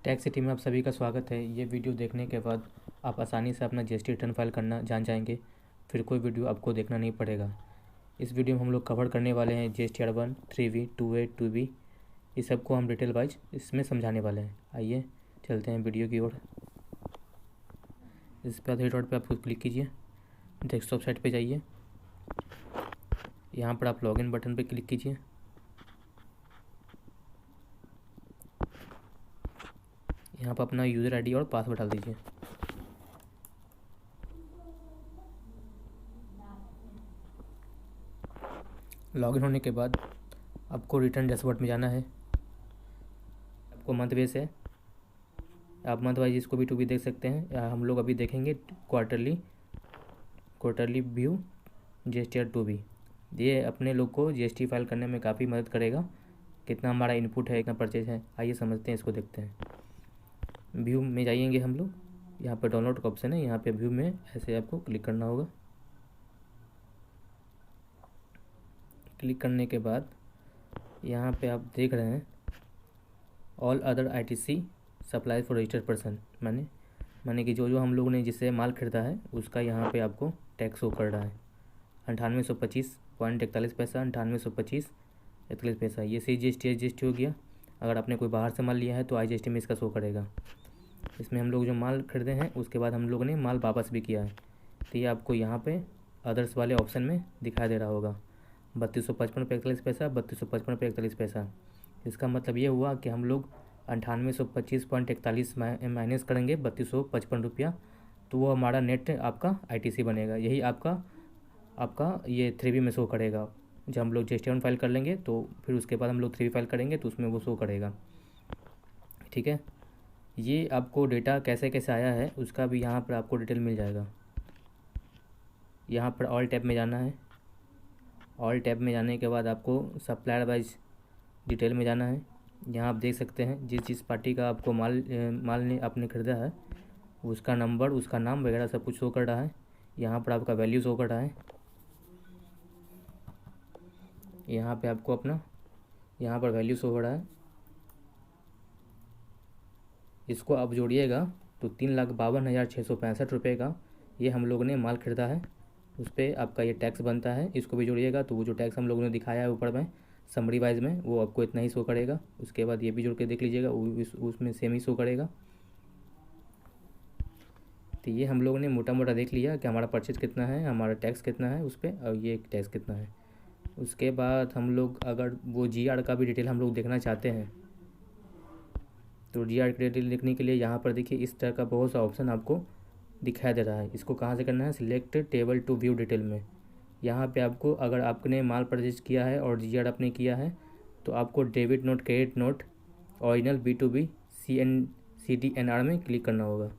Tax city में आप सभी का स्वागत है। ये वीडियो देखने के बाद आप आसानी से अपना जीएसटी रिटर्न फाइल करना जान जाएंगे। फिर कोई वीडियो आपको देखना नहीं पड़ेगा। इस वीडियो में हम लोग कवर करने वाले हैं GSTR 1, 3B, 2A, 2B। इस सब को हम डिटेल वाइज इसमें समझाने वाले हैं। आइए चलते हैं वीडियो की ओर। इस पर थ्री डॉट पर आपको क्लिक कीजिए, डेस्कटॉप साइट पर जाइए। यहाँ पर आप लॉगिन बटन पर क्लिक कीजिए। यहाँ पर अपना यूज़र आईडी और पासवर्ड डाल दीजिए। लॉगिन होने के बाद आपको रिटर्न डैशबोर्ड में जाना है। आपको मंथ बेस है, आप मंथ वाइज इसको भी टू भी देख सकते हैं, या हम लोग अभी देखेंगे क्वार्टरली व्यू GSTR 2B। ये अपने लोग को GST फाइल करने में काफ़ी मदद करेगा। कितना हमारा इनपुट है, कितना परचेज है, आइए समझते हैं, इसको देखते हैं। व्यू में जाइएंगे हम लोग, यहाँ पर डाउनलोड का ऑप्शन है, यहाँ पे व्यू में ऐसे आपको क्लिक करना होगा। क्लिक करने के बाद यहाँ पे आप देख रहे हैं all other ITC supply for registered person, माने कि जो हम लोग ने जिससे माल खरीदा है उसका यहाँ पे आपको टैक्स शो कर रहा है 9825.41 पैसा, 9825.41 पैसा। ये GST हो गया। अगर आपने कोई बाहर से माल लिया है तो IGST में इसका शो करेगा। इसमें हम लोग जो माल खरीदे हैं उसके बाद हम लोग ने माल वापस भी किया है, तो ये आपको यहाँ पे अदर्स वाले ऑप्शन में दिखाई दे रहा होगा 3255.41 पैसा, 3255.41 पैसा। इसका मतलब ये हुआ कि हम लोग 9825.41 माइनस करेंगे 3255 रुपया, तो वो हमारा नेट आपका ITC बनेगा। यही आपका ये 3B में शो करेगा। जब हम लोग GST 1 फाइल कर लेंगे तो फिर उसके बाद हम लोग 3B फाइल करेंगे तो उसमें वो शो करेगा। ठीक है, ये आपको डेटा कैसे कैसे आया है उसका भी यहाँ पर आपको डिटेल मिल जाएगा। यहाँ पर ऑल टैब में जाना है। ऑल टैब में जाने के बाद आपको सप्लायर वाइज डिटेल में जाना है। यहाँ आप देख सकते हैं जिस पार्टी का आपको माल ने आपने ख़रीदा है उसका नंबर, उसका नाम वगैरह सब कुछ शो कर रहा है। यहाँ पर आपका वैल्यू शो कर रहा है। यहाँ पे आपको अपना यहाँ पर वैल्यू शो हो रहा है। इसको आप जोड़िएगा तो 3,52,665 रुपये का ये हम लोगों ने माल खरीदा है, उस पर आपका ये टैक्स बनता है। इसको भी जोड़िएगा तो वो जो टैक्स हम लोगों ने दिखाया है ऊपर में समरी वाइज में वो आपको इतना ही शो करेगा। उसके बाद ये भी जोड़ के देख लीजिएगा, उसमें सेम ही शो करेगा। तो ये हम लोगों ने मोटा मोटा देख लिया कि हमारा परचेज कितना है, हमारा टैक्स कितना है उस पर, और ये टैक्स कितना है। उसके बाद हम लोग अगर वो GR का भी डिटेल हम लोग देखना चाहते हैं तो GR की डिटेल देखने के लिए यहाँ पर देखिए इस तरह का बहुत सा ऑप्शन आपको दिखाई दे रहा है। इसको कहाँ से करना है, select table to view detail में। यहाँ पे आपको अगर आपने माल परचेज किया है और GR आपने किया है तो आपको debit note, credit note, original B2B CDNR में क्लिक करना होगा।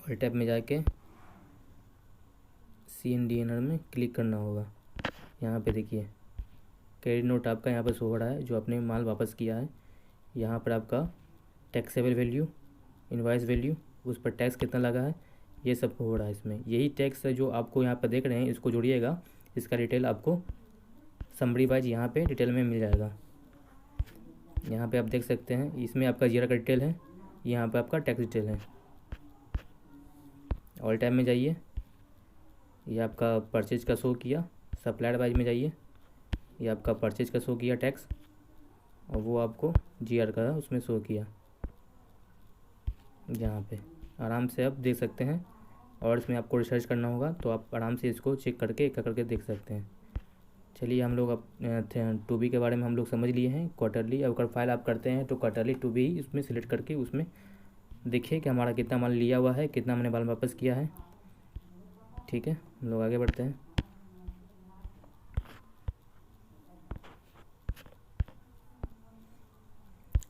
और टैब में जाके CDNR में क्लिक करना होगा। यहाँ पे देखिए क्रेडिट नोट आपका यहाँ पर शो हो रहा है जो आपने माल वापस किया है। यहाँ पर आपका टैक्सेबल वैल्यू, इनवॉइस वैल्यू, उस पर टैक्स कितना लगा है, ये सब हो रहा है इसमें। यही टैक्स जो आपको यहाँ पर देख रहे हैं इसको जोड़िएगा, इसका डिटेल आपको समरी वाइज यहाँ पे डिटेल में मिल जाएगा। यहाँ पे आप देख सकते हैं इसमें आपका GR का डिटेल है, यहाँ पे आपका टैक्स डिटेल है। ऑल टाइम में जाइए, ये आपका परचेज का शो किया। सप्लायर वाइज में जाइए, ये आपका परचेज का शो किया टैक्स, और वो आपको GR का उसमें शो किया। यहाँ पे आराम से आप देख सकते हैं, और इसमें आपको रिसर्च करना होगा तो आप आराम से इसको चेक करके एक करके देख सकते हैं। चलिए हम लोग अब 2B के बारे में हम लोग समझ लिए हैं। क्वार्टरली अगर फाइल आप करते हैं तो क्वार्टरली 2B इसमें सिलेक्ट करके उसमें देखिए कि हमारा कितना माल लिया हुआ है, कितना हमने माल वापस किया है। ठीक है, हम लोग आगे बढ़ते हैं।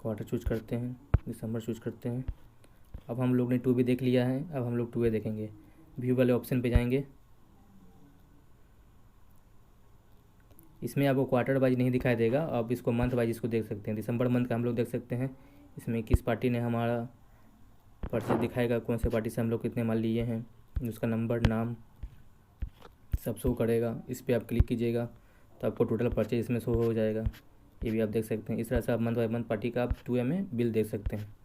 क्वार्टर चूज करते हैं, दिसंबर चूज करते हैं। अब हम लोग ने 2B देख लिया है, अब हम लोग 2A देखेंगे। व्यू वाले ऑप्शन पे जाएंगे। इसमें आपको क्वार्टर वाइज नहीं दिखाई देगा, आप इसको मंथ वाइज इसको देख सकते हैं। दिसंबर मंथ का हम लोग देख सकते हैं। इसमें किस पार्टी ने हमारा परचेज दिखाएगा, कौन से पार्टी से हम लोग कितने माल लिए हैं, उसका नंबर, नाम सब शो करेगा। इस पर आप क्लिक कीजिएगा तो आपको टोटल परचेज इसमें शो हो जाएगा। ये भी आप देख सकते हैं। इस तरह से आप मंथ बाय मंथ पार्टी का आप 2M में बिल देख सकते हैं।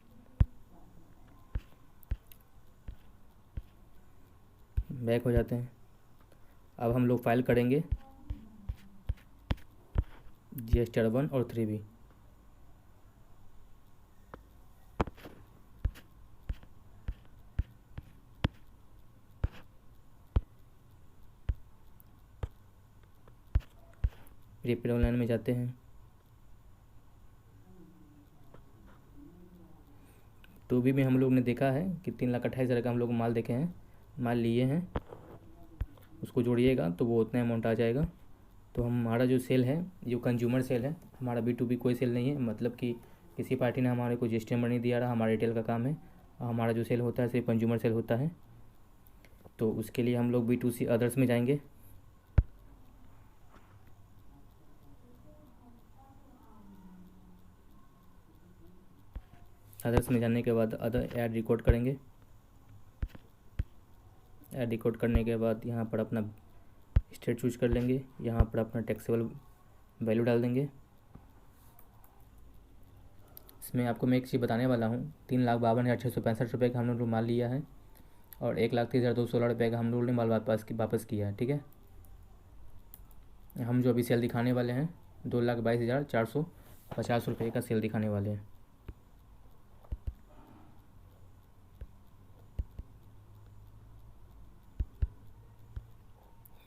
बैक हो जाते हैं। अब हम लोग फाइल करेंगे GST-R1 और 3B। प्रीपेड ऑनलाइन में जाते हैं। 2B में हम लोग ने देखा है कि 3,28,000 का हम लोग माल देखे हैं, माल लिए हैं, उसको जोड़िएगा तो वो उतना अमाउंट आ जाएगा। तो हमारा जो सेल है, जो कंज्यूमर सेल है, हमारा B2B कोई सेल नहीं है, मतलब कि किसी पार्टी ने हमारे को GST नंबर नहीं दिया रहा, हमारा रिटेल का काम है। हमारा जो सेल होता है सिर्फ कंज्यूमर सेल होता है। तो उसके लिए हम लोग B2C अदर्स में जाएंगे। अदर्स में जाने के बाद अदर ऐड रिकॉर्ड करेंगे। ऐड रिकॉर्ड करने के बाद यहाँ पर अपना स्टेट चूज कर लेंगे। यहाँ पर अपना टैक्सेबल वैल्यू डाल देंगे। इसमें आपको मैं एक चीज़ बताने वाला हूँ, 3,52,665 रुपये का हम लोग माल लिया है और 1,30,216 रुपये का हम लोगों ने माल वापस किया है। ठीक है, हम जो अभी सेल दिखाने वाले हैं 2,22,450 रुपये का सेल दिखाने वाले हैं।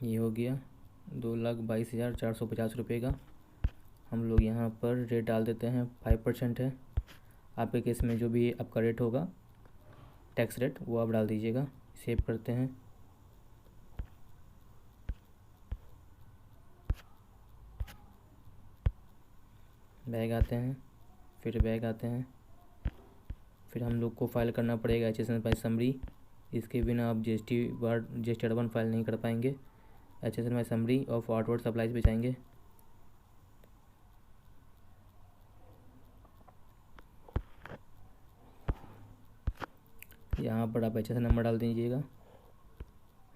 ये हो गया 2,22,450 रुपये का। हम लोग यहाँ पर रेट डाल देते हैं, 5% है। आपके केस में जो भी आपका रेट होगा टैक्स रेट, वो आप डाल दीजिएगा। सेव करते हैं। बैग आते हैं, फिर बैग आते हैं, फिर हम लोग को फाइल करना पड़ेगा HSN बाय समरी। इसके बिना आप GST-R1 फाइल नहीं कर पाएंगे। HSN by summary of outward supplies पे जाएंगे। यहाँ पर आप HSN नंबर डाल दीजिएगा।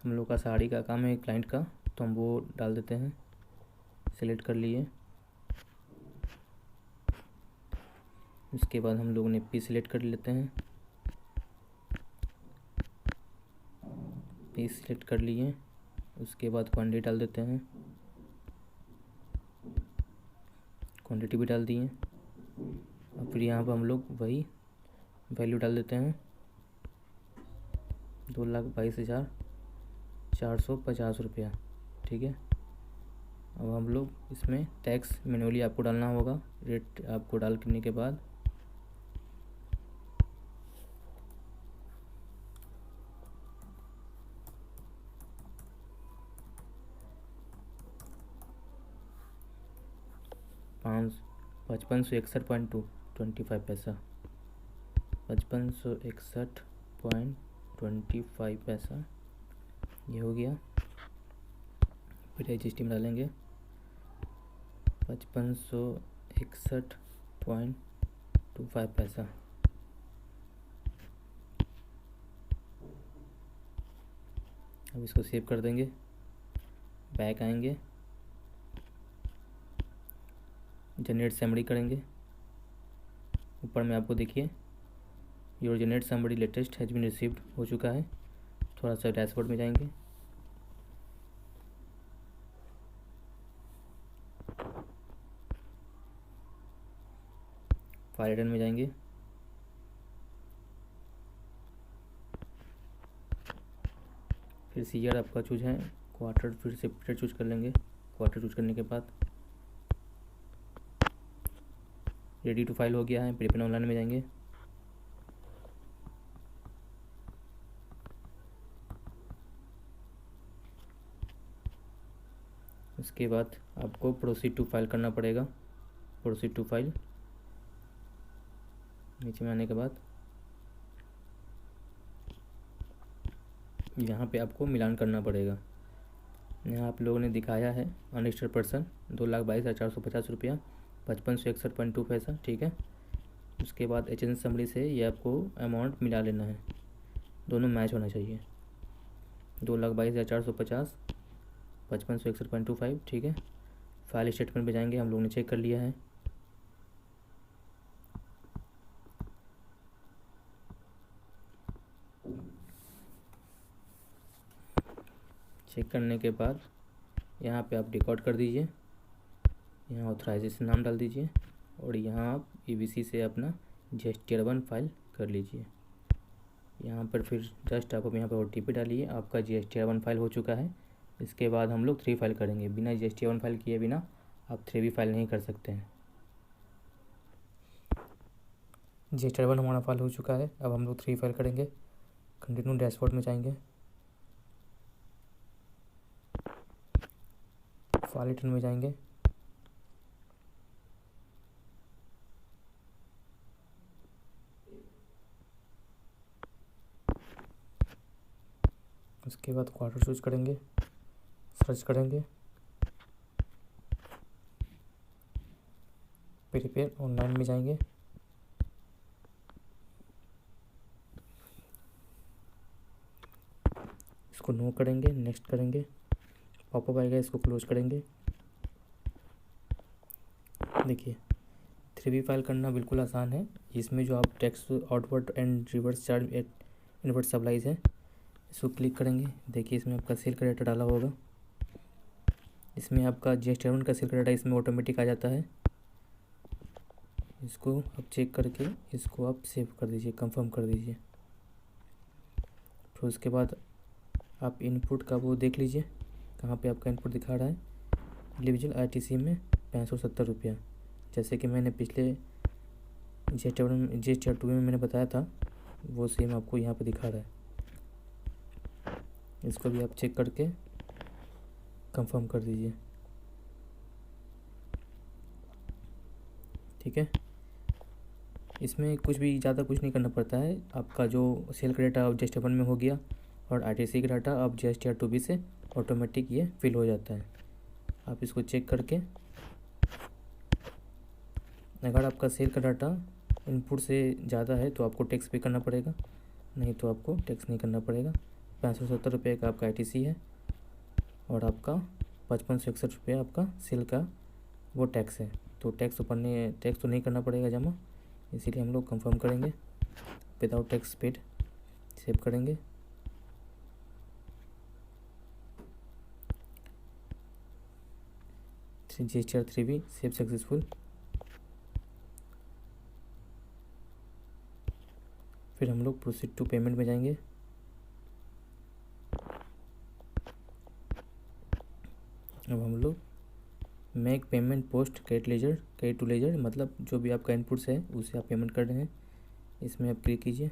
हम लोग का साड़ी का काम है क्लाइंट का, तो हम वो डाल देते हैं। सेलेक्ट कर लिए। उसके बाद हम लोग ने पी सिलेक्ट कर लेते हैं। पी सिलेक्ट कर लिए। उसके बाद क्वांटिटी डाल देते हैं, क्वांटिटी भी डाल दिए। और फिर यहाँ पर हम लोग वही वैल्यू डाल देते हैं, 2,22,450 रुपया। ठीक है, अब हम लोग इसमें टैक्स मैन्युअली आपको डालना होगा। रेट आपको डाल करने के बाद $5561.25, 5561.25 ये हो गया। फिर GST में डालेंगे 5561.25। अब इसको सेव कर देंगे। बैक आएंगे, जनरेट समरी करेंगे। ऊपर में आपको देखिए your generate summary latest has been received हो चुका है। थोड़ा सा डैशबोर्ड में जाएंगे, फाइल रिटर्न में जाएंगे, फिर CR आपका चूज है क्वार्टर, फिर से पीरियड चूज कर लेंगे। क्वार्टर चूज करने के बाद रेडी टू फाइल हो गया है। प्रीपेड ऑनलाइन में जाएंगे, उसके बाद आपको प्रोसीड टू फाइल करना पड़ेगा। प्रोसीड टू फाइल नीचे में आने के बाद यहाँ पे आपको मिलान करना पड़ेगा। यहाँ आप लोगों ने दिखाया है अनरजिस्टर्ड पर्सन 2,22,450 रुपया 5561.2 ठीक है। उसके बाद HSN समरी से ये आपको अमाउंट मिला लेना है, दोनों मैच होना चाहिए। 2,22,450 5561.25 ठीक है। फाइल स्टेटमेंट पे जाएंगे, हम लोगों ने चेक कर लिया है। चेक करने के बाद यहाँ पे आप डिकॉर्ड कर दीजिए, यहाँ ऑथराइजेशन नाम डाल दीजिए और यहाँ आप EBC से अपना GSTR1 फाइल कर लीजिए। यहाँ पर फिर जस्ट आप यहाँ पर OTP डालिए, आपका GSTR1 फाइल हो चुका है। इसके बाद हम लोग 3 फाइल करेंगे। बिना GSTR1 फाइल किए बिना आप 3 भी फाइल नहीं कर सकते हैं। GSTR1 हमारा फाइल हो चुका है। अब हम लोग 3 फाइल करेंगे। कंटिन्यू डैशबोर्ड में जाएंगे, फाइल रिटर्न में जाएंगे, उसके बाद क्वार्टर चूज करेंगे, सर्च करेंगे, प्रिपेयर ऑनलाइन में जाएंगे, इसको नो करेंगे, नेक्स्ट करेंगे, पॉपअप आएगा, इसको क्लोज करेंगे। देखिए 3B फाइल करना बिल्कुल आसान है। इसमें जो आप tax outward and reverse charge invert supplies है, इसको क्लिक करेंगे। देखिए इसमें आपका सेल का डाटा डाला होगा, इसमें आपका GSTR1 का सेल का डाटा इसमें ऑटोमेटिक आ जाता है। इसको आप चेक करके इसको आप सेव कर दीजिए, कंफर्म कर दीजिए। फिर उसके बाद आप इनपुट का वो देख लीजिए कहाँ पे आपका इनपुट दिखा रहा है। इंडिविजुअल ITC में 570 रुपया, जैसे कि मैंने पिछले GSTR2 में मैंने बताया था, वो सेम आपको यहाँ पे दिखा रहा है। इसको भी आप चेक करके कंफर्म कर दीजिए, ठीक है। इसमें कुछ भी ज़्यादा कुछ नहीं करना पड़ता है। आपका जो सेल का डाटा GSTR1 में हो गया और ITC का डाटा आप GSTR2B से ऑटोमेटिक ये फिल हो जाता है। आप इसको चेक करके, अगर आपका सेल का डाटा इनपुट से ज़्यादा है तो आपको टैक्स पे करना पड़ेगा, नहीं तो आपको टैक्स नहीं करना पड़ेगा। 570 रुपये का आपका ITC है और आपका 5561 रुपये आपका सेल का वो टैक्स है। तो टैक्स तो नहीं करना पड़ेगा जमा, इसीलिए हम लोग कंफर्म करेंगे, विदाउट टैक्स पेड सेव करेंगे। GSTR3B save successful. फिर हम लोग प्रोसीड टू पेमेंट में जाएंगे। अब हम लोग make payment post credit to ledger, मतलब जो भी आपका इनपुट्स है उसे आप पेमेंट कर रहे हैं, इसमें आप क्लिक कीजिए।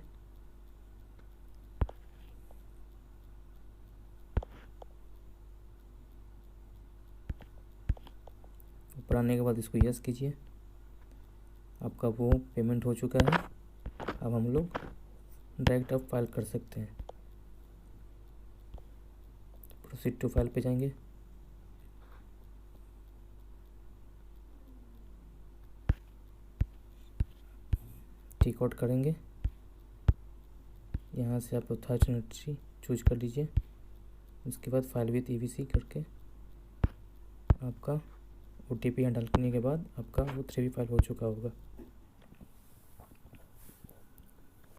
ऊपर आने के बाद इसको यस कीजिए, आपका वो पेमेंट हो चुका है। अब हम लोग डायरेक्ट अब फाइल कर सकते हैं। प्रोसीड टू फाइल पे जाएंगे, टिक आउट करेंगे, यहाँ से आप ऑथराइजेशन चूज कर लीजिए। उसके बाद फाइल विथ EBC करके आपका OTP डालने के बाद आपका वो 3B फाइल हो चुका होगा।